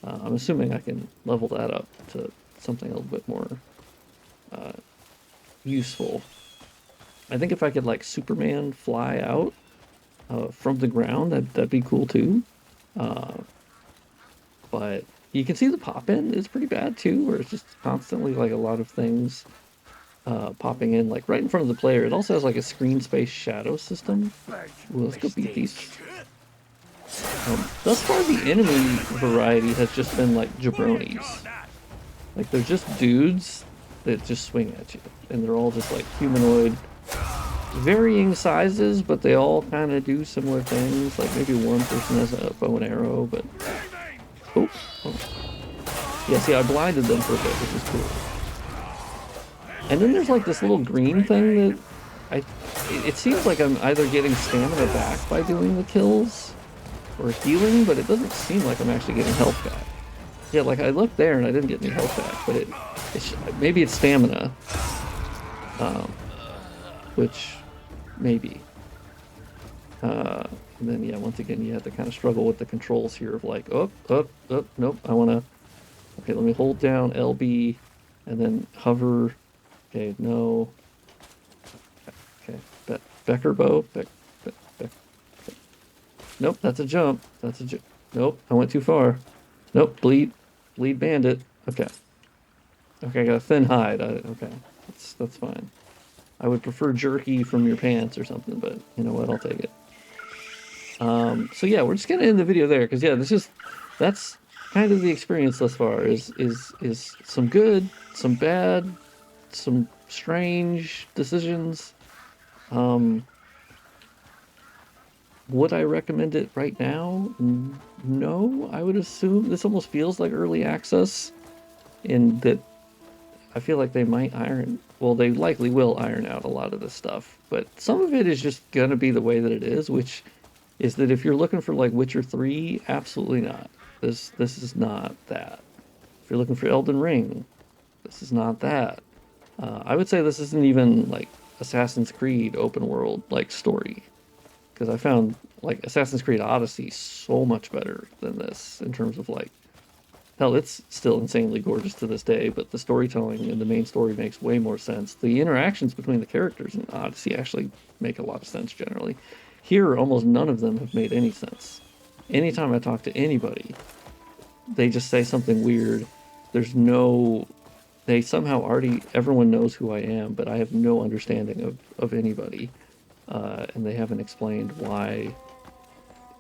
I'm assuming I can level that up to something a little bit more useful. I think if I could like Superman fly out from the ground, that'd be cool too. But you can see the pop-in is pretty bad too, where it's just constantly like a lot of things popping in like right in front of the player. It also has like a screen space shadow system. Ooh, let's go beat these. Thus far the enemy variety has just been like jabronis. Like they're just dudes that just swing at you, and they're all just like humanoid, varying sizes, but they all kind of do similar things. Like maybe one person has a bow and arrow, but oh. Yeah, see, I blinded them for a bit, which is cool. And then there's like this little green thing that it seems like I'm either getting stamina back by doing the kills or healing, but it doesn't seem like I'm actually getting health back. Yeah, like I looked there and I didn't get any health back, but maybe it's stamina, which maybe. And then yeah, once again you have to kind of struggle with the controls here of like, nope, I want to. Okay, let me hold down LB and then hover. Okay, no. Okay, Becker bow. Nope, that's a jump. Nope, I went too far. Nope, bleed bandit. Okay, I got a thin hide. Okay, that's fine. I would prefer jerky from your pants or something, but you know what? I'll take it. So yeah, we're just gonna end the video there, because yeah, that's kind of the experience thus far. Is some good, some bad, some strange decisions. Would I recommend it right now? No, I would assume this almost feels like early access, in that I feel like they might they likely will iron out a lot of this stuff, but some of it is just gonna be the way that it is, which is that if you're looking for like Witcher 3, absolutely not. This is not that. If you're looking for Elden Ring, this is not that. I would say this isn't even like Assassin's Creed open world like story, because I found like Assassin's Creed Odyssey so much better than this in terms of like, hell, it's still insanely gorgeous to this day, but the storytelling and the main story makes way more sense. The interactions between the characters in Odyssey actually make a lot of sense generally. Here, almost none of them have made any sense. Anytime I talk to anybody, they just say something weird. They somehow already, everyone knows who I am, but I have no understanding of anybody. And they haven't explained why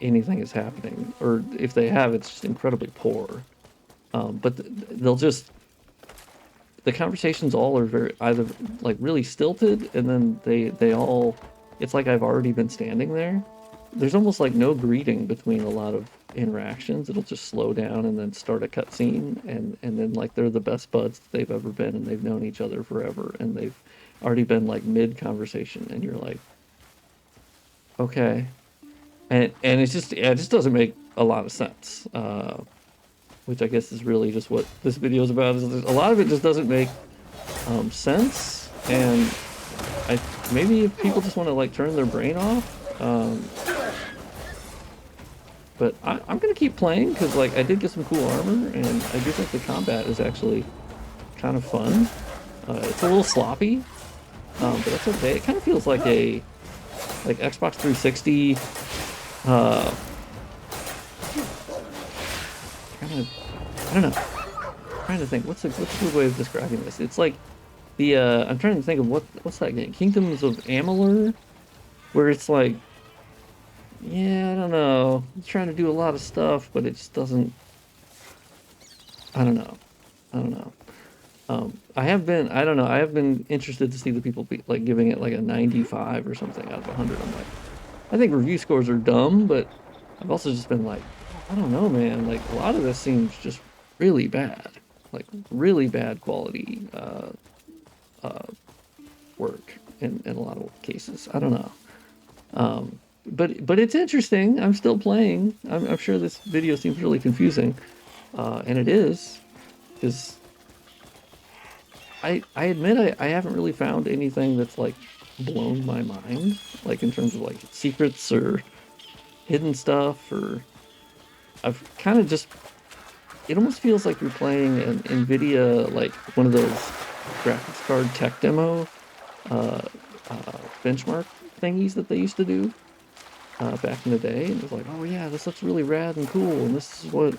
anything is happening. Or if they have, it's just incredibly poor. But the conversations all are either like really stilted, and then they all, it's like I've already been standing there. There's almost like no greeting between a lot of interactions. It'll just slow down and then start a cutscene, and then like they're the best buds that they've ever been, and they've known each other forever, and they've already been like mid conversation, and you're like, okay, and it just doesn't make a lot of sense. Which I guess is really just what this video is about. Is a lot of it just doesn't make sense, and maybe if people just want to like turn their brain off. But I'm gonna keep playing, because like I did get some cool armor, and I do think the combat is actually kind of fun. It's a little sloppy, but that's okay. It kind of feels like a Xbox 360. I don't know. I'm trying to think. What's a good way of describing this? It's like the I'm trying to think of what's that game? Kingdoms of Amalur, where it's like yeah, I don't know. I'm trying to do a lot of stuff, but it just doesn't. I don't know. I don't know. I have been. I don't know. I have been interested to see the people be, like giving it like a 95 or something out of 100. I'm like, I think review scores are dumb, but I've also just been like, I don't know, man. Like a lot of this seems just really bad, like really bad quality work in a lot of cases. I don't know. But it's interesting. I'm still playing. I'm sure this video seems really confusing, and it is, because I admit I haven't really found anything that's like blown my mind, like in terms of like secrets or hidden stuff, or I've kind of just, it almost feels like you're playing an NVIDIA, like one of those graphics card tech demo uh, benchmark thingies that they used to do back in the day. And it was like, oh yeah, this looks really rad and cool, and this is what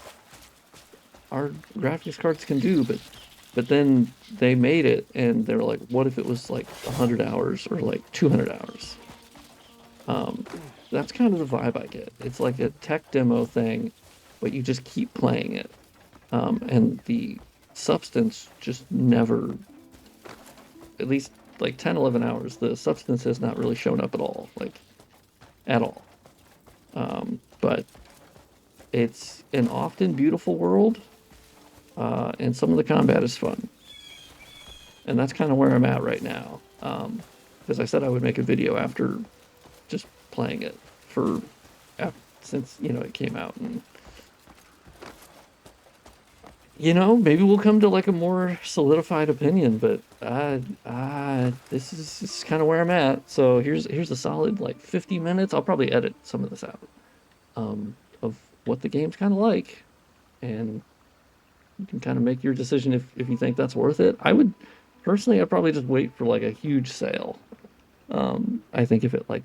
our graphics cards can do. But then they made it, and they were like, what if it was like 100 hours or like 200 hours? That's kind of the vibe I get. It's like a tech demo thing, but you just keep playing it. And the substance just never, at least like 10, 11 hours, the substance has not really shown up at all, like at all. But it's an often beautiful world, and some of the combat is fun. And that's kind of where I'm at right now. Because I said I would make a video after just playing it for, since, you know, it came out. And, you know, maybe we'll come to like a more solidified opinion, but this is kind of where I'm at. So here's a solid like 50 minutes. I'll probably edit some of this out, of what the game's kind of like, and you can kind of make your decision if you think that's worth it. I would personally, I'd probably just wait for like a huge sale. I think if it like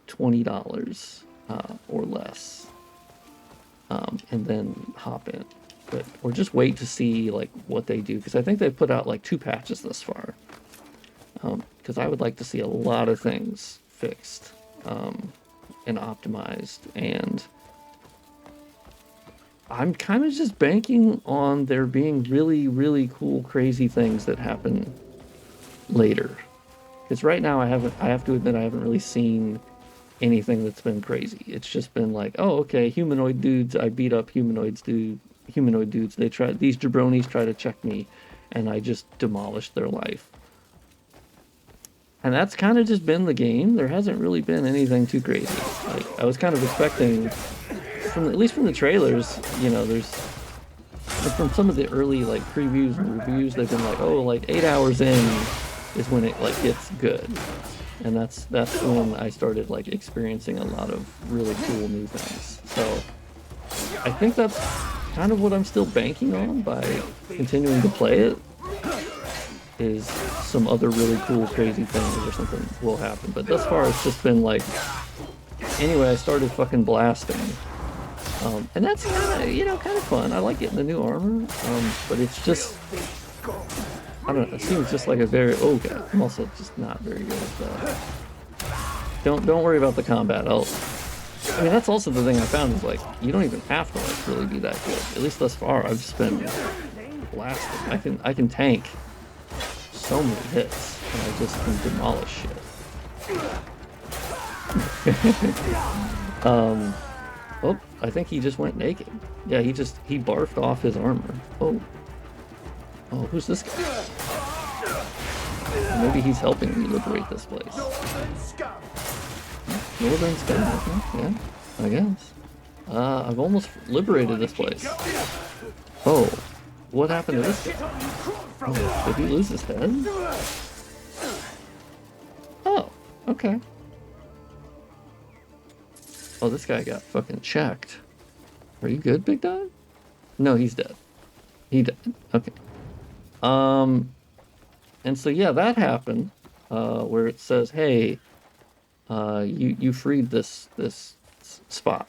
$20 or less, and then hop in. But or just wait to see like what they do, because I think they've put out like 2 patches thus far. Because I would like to see a lot of things fixed and optimized, and I'm kind of just banking on there being really, really cool, crazy things that happen later. Because right now I have to admit I haven't really seen anything that's been crazy. It's just been like, oh, okay, humanoid dudes, I beat up humanoid dudes. These jabronis try to check me, and I just demolished their life. And that's kind of just been the game. There hasn't really been anything too crazy. Like, I was kind of expecting, at least from the trailers, you know, from some of the early like previews and reviews, they've been like, oh, like 8 hours in is when it like gets good. And that's when I started like experiencing a lot of really cool new things. So I think that's kind of what I'm still banking on by continuing to play it, is some other really cool, crazy things or something will happen. But thus far, it's just been like, anyway, I started fucking blasting. And that's kind of, you know, kind of fun. I like getting the new armor, but it's just, I don't know, it seems just like a very, oh god, I'm also just not very good at that. Don't worry about the combat. I mean, that's also the thing I found, is like, you don't even have to like really be that good. At least thus far, I've just been blasting. I can tank so many hits, and I just can demolish shit. Oh, I think he just went naked. Yeah, he barfed off his armor. Oh, who's this guy? Maybe he's helping me liberate this place. Northern Scum, yeah, I guess. I've almost liberated this place. Oh, what happened to this guy? Oh, did he lose his head? Oh, okay. Oh, this guy got fucking checked. Are you good, big dog? No, he's dead. He died. Okay. And so yeah, that happened, where it says, hey, you freed this spot.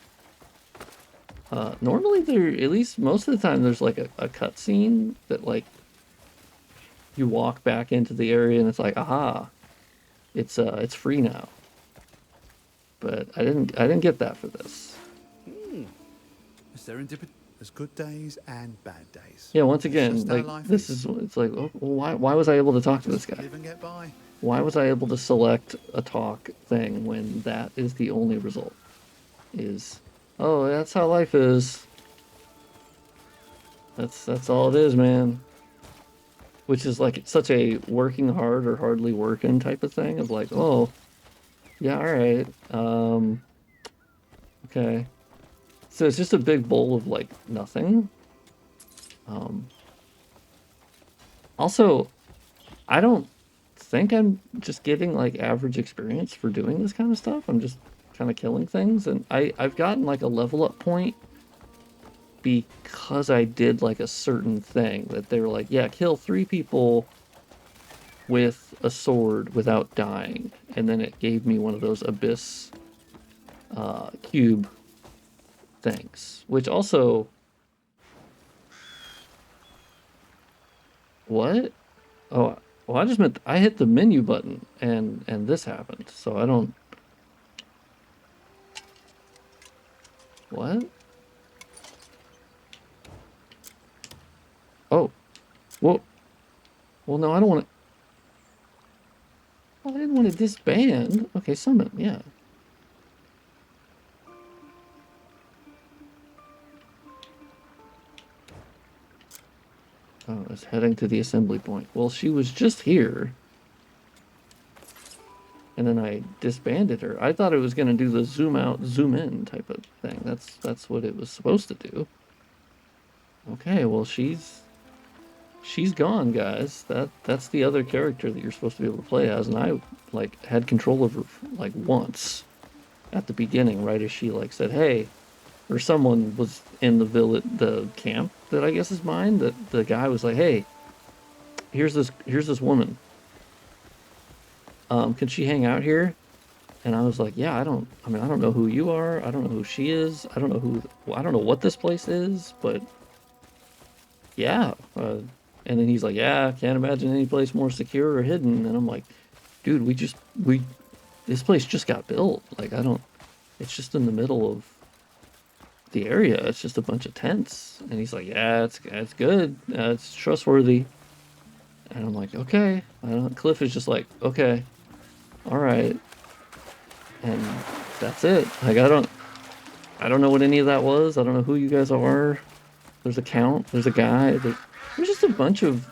Normally there, at least most of the time, there's like a cutscene that like you walk back into the area and it's like, aha, it's free now. but I didn't get that for this. Serendipity. There's good days and bad days. Yeah, once That's again, just how like life this is it's like, oh, well, why was I able to talk to this guy? Live and get by. Why was I able to select a talk thing when that is the only result? Is, oh, that's how life is. That's all it is, man. Which is like such a working hard or hardly working type of thing of like, oh, yeah, all right, okay. So it's just a big bowl of like nothing. Also, I don't think I'm just getting like average experience for doing this kind of stuff. I'm just kind of killing things, and I've gotten like a level up point because I did like a certain thing that they were like, yeah, kill 3 people with a sword without dying, and then it gave me one of those abyss cube things, which also, what? Oh, well, I just meant I hit the menu button and this happened, so I don't, what? Oh, well, no, I don't want to. Well, I didn't want to disband. Okay, summon, yeah. Oh, it's heading to the assembly point. Well, she was just here. And then I disbanded her. I thought it was going to do the zoom out, zoom in type of thing. That's what it was supposed to do. Okay, well, she's gone, guys. That's the other character that you're supposed to be able to play as, and I like had control of her like once at the beginning, right as she like said, "Hey," or someone was in the village, the camp that I guess is mine. That the guy was like, "Hey, here's this woman. Can she hang out here?" And I was like, "Yeah, I don't know who you are. I don't know who she is. I don't know what this place is, but yeah." And then he's like, "Yeah, can't imagine any place more secure or hidden." And I'm like, "Dude, this place just got built. Like, it's just in the middle of the area. It's just a bunch of tents." And he's like, "Yeah, it's good. It's trustworthy." And I'm like, "Okay." Cliff is just like, "Okay, all right." And that's it. Like, I don't know what any of that was. I don't know who you guys are. There's a count. There's a guy. There's just a bunch of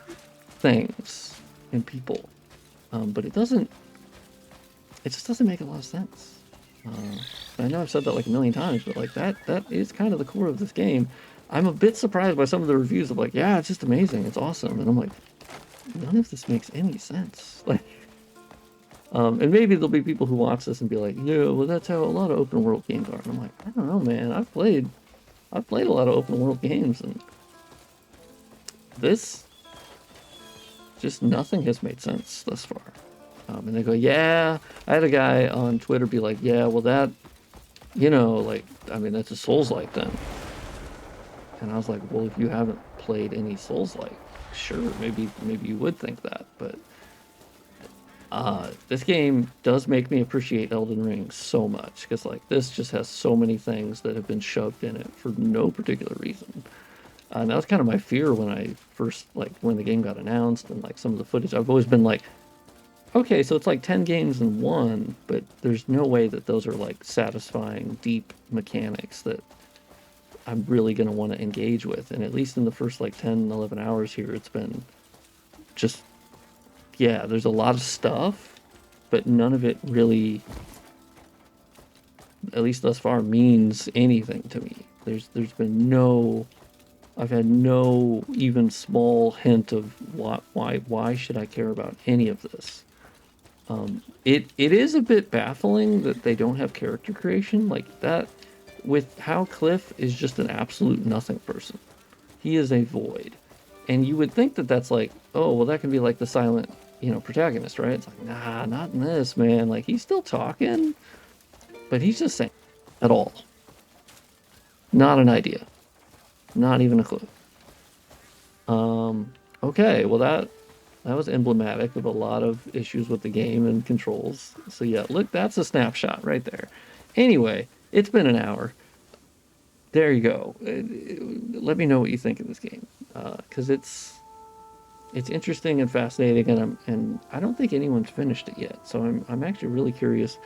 things and people. But it just doesn't make a lot of sense. I know I've said that like a million times, but like that is kind of the core of this game. I'm a bit surprised by some of the reviews of like, yeah, it's just amazing. It's awesome. And I'm like, none of this makes any sense. Like, and maybe there'll be people who watch this and be like, yeah, well, that's how a lot of open world games are. And I'm like, I don't know, man. I've played a lot of open world games, and this, just nothing has made sense thus far. And they go, yeah, I had a guy on Twitter be like, yeah, well, that, like, I mean, that's a Souls-like then. And I was like, well, if you haven't played any Souls-like, sure, maybe you would think that, but this game does make me appreciate Elden Ring so much, because like this just has so many things that have been shoved in it for no particular reason. And that was kind of my fear when I first, like, when the game got announced and like some of the footage. I've always been like, okay, so it's like 10 games in one, but there's no way that those are like satisfying, deep mechanics that I'm really going to want to engage with. And at least in the first like 10, 11 hours here, it's been just, yeah, there's a lot of stuff, but none of it really, at least thus far, means anything to me. There's been I've had no even small hint of why should I care about any of this. It is a bit baffling that they don't have character creation like that, with how Cliff is just an absolute nothing person. He is a void, and you would think that that's like, oh well, that can be like the silent, protagonist, right? It's like, nah, not in this, man. Like, he's still talking, but he's just saying at all. Not an idea. Not even a clue. Okay, well that was emblematic of a lot of issues with the game and controls. So yeah, look, that's a snapshot right there. Anyway, it's been an hour. There you go. Let me know what you think of this game, because it's interesting and fascinating, and I don't think anyone's finished it yet. So I'm actually really curious,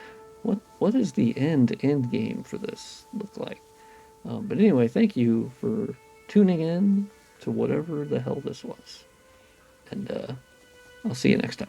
what is the end game for this look like? But anyway, thank you for tuning in to whatever the hell this was, and I'll see you next time.